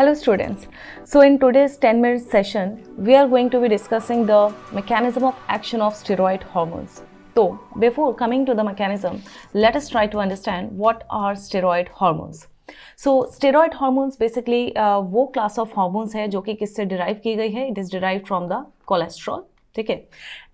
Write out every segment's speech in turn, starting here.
Hello students. So in today's 10-minute session, we are going to be discussing the mechanism of action of steroid hormones. So before coming to the mechanism, let us try to understand what are steroid hormones. So steroid hormones basically वो class of hormones है जो कि किससे derive की गई है. It is derived from the cholesterol. ठीक है.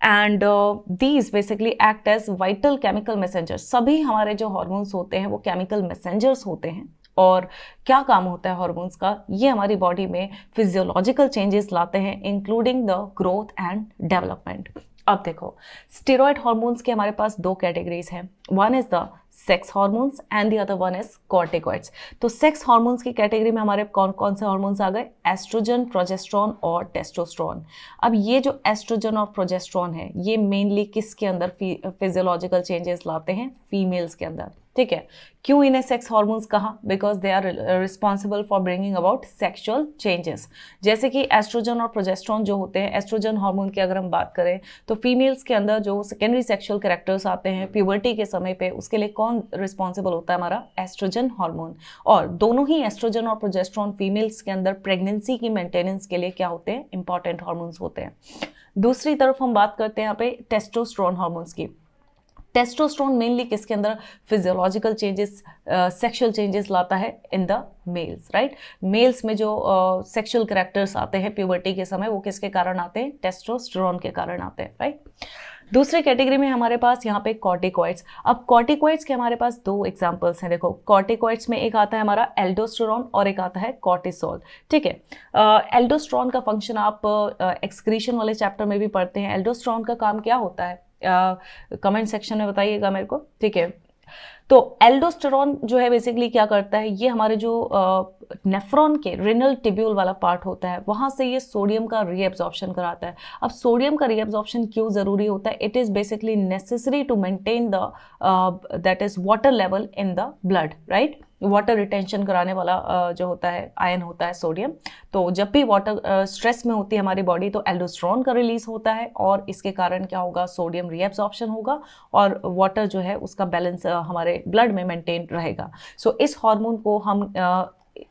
And these basically act as vital chemical messengers. सभी हमारे जो हॉर्मोन्स होते हैं वो केमिकल मैसेंजर्स होते हैं. और क्या काम होता है हॉर्मोन्स का, ये हमारी बॉडी में फिजियोलॉजिकल चेंजेस लाते हैं including the growth and development. अब देखो, स्टेरॉयड हॉर्मोन्स के हमारे पास दो कैटेगरीज हैं. One is the sex hormones and the other one is corticoids. तो सेक्स हार्मोन्स की कैटेगरी में हमारे कौन कौन से हार्मोन्स आ गए? एस्ट्रोजन, प्रोजेस्टेरॉन और टेस्टोस्टेरोन. अब ये जो एस्ट्रोजन और प्रोजेस्टेरॉन है ये मेनली किसके अंदर फिजियोलॉजिकल चेंजेस लाते हैं? फीमेल्स के अंदर. ठीक है. क्यों इन्हें सेक्स हार्मोन्स कहा? Because they are responsible for bringing about sexual changes. जैसे कि एस्ट्रोजन और प्रोजेस्टेरॉन जो होते हैं, एस्ट्रोजन हार्मोन की अगर हम बात करें तो फीमेल्स के अंदर जो सेकेंडरी सेक्सुअल कैरेक्टर्स आते हैं प्यूबर्टी के समय पे, उसके लिए कौन रिस्पॉन्सिबल होता है? हमारा एस्ट्रोजन हार्मोन. और दोनों ही एस्ट्रोजन और प्रोजेस्टेरॉन फीमेल्स के अंदर प्रेगनेंसी की मेंटेनेंस के लिए क्या होते हैं? इंपॉर्टेंट हार्मोन्स होते हैं. दूसरी तरफ हम बात करते हैं यहाँ पे टेस्टोस्टेरोन हार्मोन्स की. टेस्टोस्टेरोन मेनली किसके अंदर फिजियोलॉजिकल चेंजेस, सेक्सुअल चेंजेस लाता है in the males. Right. Males में जो सेक्सुअल कैरेक्टर्स आते हैं प्यूबर्टी के समय वो किसके कारण आते हैं? टेस्टोस्टेरोन के कारण आते हैं. राइट. दूसरी कैटेगरी में हमारे पास यहाँ पे कॉर्टिकॉइड्स. अब कॉर्टिकॉइड्स के हमारे पास दो एग्जांपल्स हैं. देखो, कॉर्टिकॉइड्स में एक आता है हमारा एल्डोस्टेरॉन और एक आता है कॉर्टिसोल. ठीक है. एल्डोस्टेरॉन का फंक्शन आप एक्सक्रीशन वाले चैप्टर में भी पढ़ते हैं. एल्डोस्टेरॉन का काम क्या होता है? कमेंट सेक्शन में बताइएगा मेरे को. ठीक है. तो एल्डोस्टेरॉन जो है बेसिकली क्या करता है, ये हमारे जो नेफ्रॉन के रेनल टिब्यूल वाला पार्ट होता है वहाँ से ये सोडियम का रीएब्जॉर्प्शन कराता है. अब सोडियम का रीएब्जॉर्प्शन क्यों ज़रूरी होता है? It is basically necessary to maintain the that is water level in the blood. Right. Water retention कराने वाला जो होता है आयन होता है सोडियम. तो जब भी वाटर स्ट्रेस में होती है हमारी बॉडी तो एल्डोस्टेरॉन का रिलीज होता है और इसके कारण क्या होगा? सोडियम रीएब्जॉर्प्शन होगा और वाटर जो है उसका बैलेंस हमारे ब्लड में मेंटेन रहेगा. सो इस हार्मोन को हम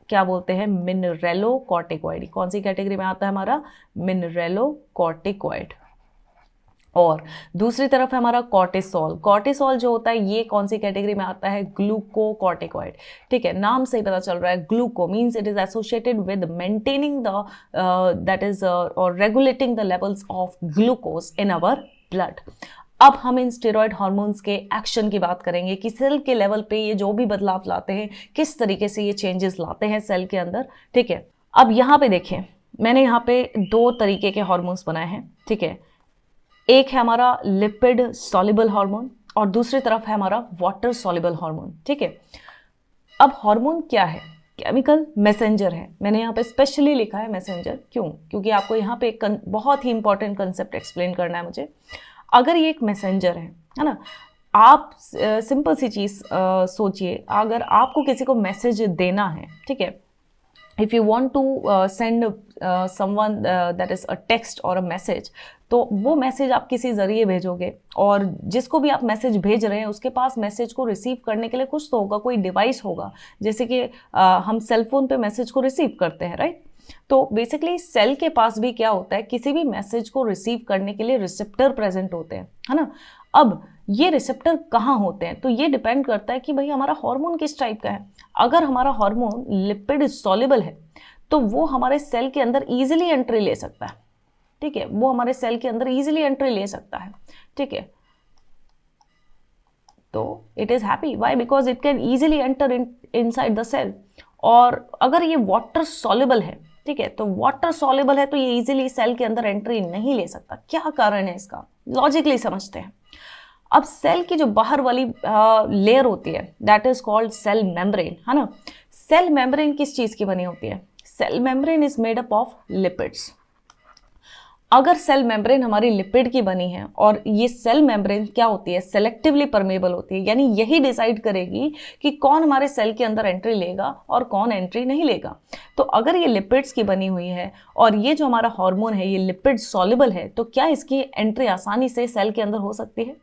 क्या बोलते हैं? मिनरेलोकॉर्टिकॉइड. कौन सी कैटेगरी में आता है हमारा? मिनरेलोकॉर्टिकॉइड. और दूसरी तरफ है हमारा कॉर्टिसोल. कॉर्टिसोल जो होता है ये कौन सी कैटेगरी में आता है? ग्लूकोकॉर्टिकॉइड. ठीक है. नाम से ही पता चल रहा है. Gluco means it is associated with maintaining the that is और regulating the levels of glucose in our blood. अब हम इन स्टेरॉयड हार्मोन्स के एक्शन की बात करेंगे कि सेल के लेवल पे ये जो भी बदलाव लाते हैं किस तरीके से ये चेंजेस लाते हैं सेल के अंदर. ठीक है. अब यहाँ पे देखें, मैंने यहाँ पे दो तरीके के हार्मोन्स बनाए हैं. ठीक है. एक है हमारा लिपिड सॉल्युबल हार्मोन और दूसरी तरफ है हमारा वाटर सॉल्युबल हार्मोन. ठीक है. अब हार्मोन क्या है? केमिकल मैसेंजर है. मैंने यहाँ पे स्पेशली लिखा है मैसेंजर. क्यों? क्योंकि आपको यहाँ पे एक बहुत ही इंपॉर्टेंट कंसेप्ट एक्सप्लेन करना है मुझे. अगर ये एक मैसेंजर है ना, आप सिंपल सी चीज़ सोचिए, अगर आपको किसी को मैसेज देना है, ठीक है, if you want to send someone that is a text और अ मैसेज, तो वो मैसेज आप किसी ज़रिए भेजोगे और जिसको भी आप मैसेज भेज रहे हैं उसके पास मैसेज को रिसीव करने के लिए कुछ तो होगा, कोई डिवाइस होगा. जैसे कि हम सेल फोन पे मैसेज को रिसीव करते हैं. राइट. तो बेसिकली सेल के पास भी क्या होता है? किसी भी मैसेज को रिसीव करने के लिए रिसेप्टर प्रेजेंट होते हैं, है ना. अब ये रिसेप्टर कहाँ होते हैं? तो ये डिपेंड करता है कि भाई हमारा हार्मोन किस टाइप का है. अगर हमारा हार्मोन लिपिड सॉल्युबल है तो वो हमारे सेल के अंदर ईजिली एंट्री ले सकता है. ठीक है. वो हमारे सेल के अंदर ईजिली एंट्री ले सकता है. ठीक है. तो it is happy. Why? Because it can easily enter inside the cell. और अगर ये वाटर सॉल्युबल है, ठीक है, तो वाटर सॉल्युबल है तो ये इजीली सेल के अंदर एंट्री नहीं ले सकता. क्या कारण है इसका? लॉजिकली समझते हैं. अब सेल की जो बाहर वाली लेयर होती है that is called cell membrane, है ना. सेल मेम्ब्रेन किस चीज़ की बनी होती है? Cell membrane is made up of lipids. अगर सेल मेम्ब्रेन हमारी लिपिड की बनी है और ये सेल मेम्ब्रेन क्या होती है? सेलेक्टिवली परमेबल होती है. यानी यही डिसाइड करेगी कि कौन हमारे सेल के अंदर एंट्री लेगा और कौन एंट्री नहीं लेगा. तो अगर ये लिपिड्स की बनी हुई है और ये जो हमारा हार्मोन है ये लिपिड सॉल्युबल है तो क्या इसकी एंट्री आसानी से सेल के अंदर हो सकती है?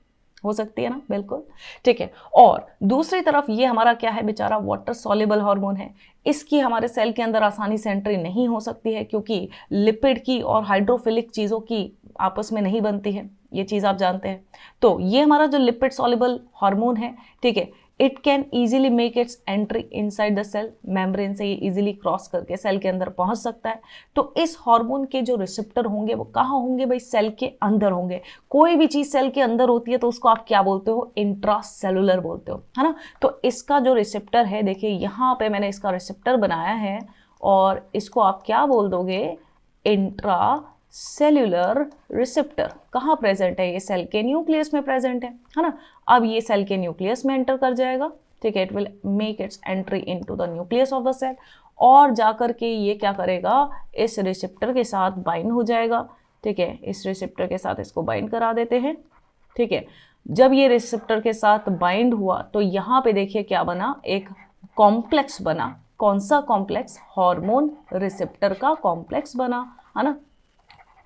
हो सकती है ना, बिल्कुल, ठीक है। और दूसरी तरफ ये हमारा क्या है बेचारा, वाटर सॉल्युबल हार्मोन है। इसकी हमारे सेल के अंदर आसानी से एंट्री नहीं हो सकती है क्योंकि लिपिड की और हाइड्रोफिलिक चीज़ों की आपस में नहीं बनती है, ये चीज़ आप जानते हैं। तो ये हमारा जो लिपिड सॉल्युबल हार्मोन है, ठीक है, it can easily make its entry inside the cell, membrane से ये ईजिली क्रॉस करके सेल के अंदर पहुंच सकता है। तो इस हार्मोन के जो रिसेप्टर होंगे वो कहाँ होंगे भाई, सेल के अंदर होंगे। कोई भी चीज़ सेल के अंदर होती है तो उसको आप क्या बोलते हो, इंट्रासेलुलर बोलते हो, है ना। तो इसका जो रिसेप्टर है, देखिए यहाँ पे मैंने इसका रिसेप्टर बनाया है और इसको आप क्या बोल दोगे, इंट्रा सेल्यूलर रिसेप्टर। कहाँ प्रेजेंट है, ये सेल के न्यूक्लियस में प्रेजेंट है ना। अब ये सेल के न्यूक्लियस में एंटर कर जाएगा, ठीक है, it will make its entry into the nucleus of the cell और जाकर के ये क्या करेगा, इस रिसेप्टर के साथ बाइंड हो जाएगा, ठीक है। इस रिसेप्टर के साथ इसको बाइंड करा देते हैं, ठीक है। जब ये रिसेप्टर के साथ बाइंड हुआ तो यहाँ पे देखिए क्या बना, एक कॉम्प्लेक्स बना। कौन सा कॉम्प्लेक्स, हार्मोन रिसेप्टर का कॉम्प्लेक्स बना, है ना।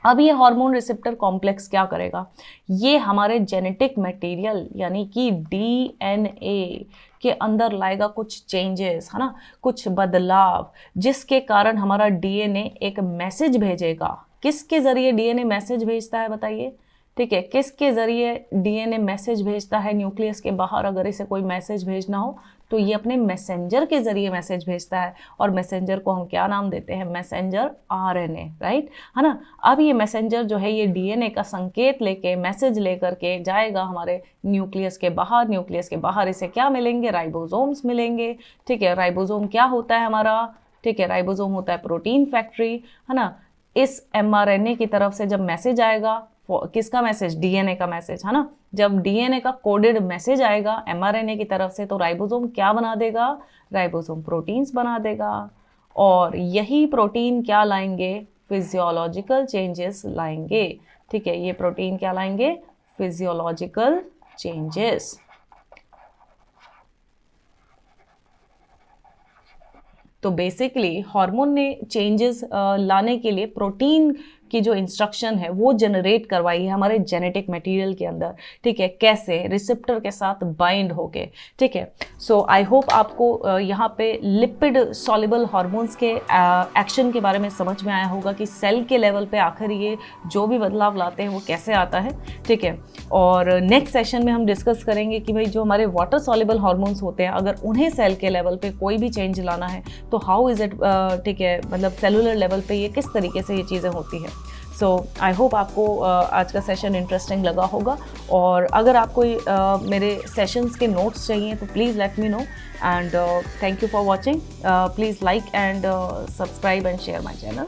अब ये हार्मोन रिसेप्टर कॉम्प्लेक्स क्या करेगा, ये हमारे जेनेटिक मटेरियल यानी कि डीएनए के अंदर लाएगा कुछ चेंजेस, है ना, कुछ बदलाव, जिसके कारण हमारा डीएनए एक मैसेज भेजेगा। किसके जरिए डीएनए मैसेज भेजता है बताइए, ठीक है, किसके जरिए डीएनए मैसेज भेजता है न्यूक्लियस के बाहर। अगर इसे कोई मैसेज भेजना हो तो ये अपने मैसेंजर के जरिए मैसेज भेजता है और मैसेंजर को हम क्या नाम देते हैं, मैसेंजर आरएनए, राइट, है ना। अब ये मैसेंजर जो है ये डीएनए का संकेत लेके, मैसेज लेकर के जाएगा हमारे न्यूक्लियस के बाहर। न्यूक्लियस के बाहर इसे क्या मिलेंगे, राइबोसोम्स मिलेंगे, ठीक है। राइबोसोम क्या होता है हमारा, ठीक है, राइबोसोम होता है प्रोटीन फैक्ट्री, है ना। इस एमआरएनए की तरफ से जब मैसेज आएगा, किसका मैसेज, डीएनए का मैसेज, है ना। जब डीएनए का कोडेड मैसेज आएगा एमआरएनए की तरफ से तो राइबोसोम क्या बना देगा, राइबोसोम प्रोटीन्स बना देगा और यही प्रोटीन क्या लाएंगे, फिजियोलॉजिकल चेंजेस लाएंगे, ठीक है। ये प्रोटीन क्या लाएंगे, फिजियोलॉजिकल चेंजेस। तो बेसिकली हार्मोन ने चेंजेस लाने के लिए प्रोटीन की जो इंस्ट्रक्शन है वो जनरेट करवाई है हमारे जेनेटिक मटेरियल के अंदर, ठीक है। कैसे, रिसेप्टर के साथ बाइंड होके, ठीक है। सो आई होप आपको यहाँ पे लिपिड सॉल्युबल हार्मोन्स के एक्शन के बारे में समझ में आया होगा कि सेल के लेवल पे आखिर ये जो भी बदलाव लाते हैं वो कैसे आता है, ठीक है। और नेक्स्ट सेशन में हम डिस्कस करेंगे कि भाई जो हमारे वाटर सॉल्युबल हार्मोन्स होते हैं अगर उन्हें सेल के लेवल पे कोई भी चेंज लाना है तो हाउ इज़ इट, ठीक है, मतलब सेलुलर लेवल पे ये किस तरीके से ये चीज़ें होती है। सो आई होप आपको आज का सेशन इंटरेस्टिंग लगा होगा और अगर आपको मेरे सेशंस के नोट्स चाहिए तो please let me know and thank you for watching. Please like and subscribe and share my channel.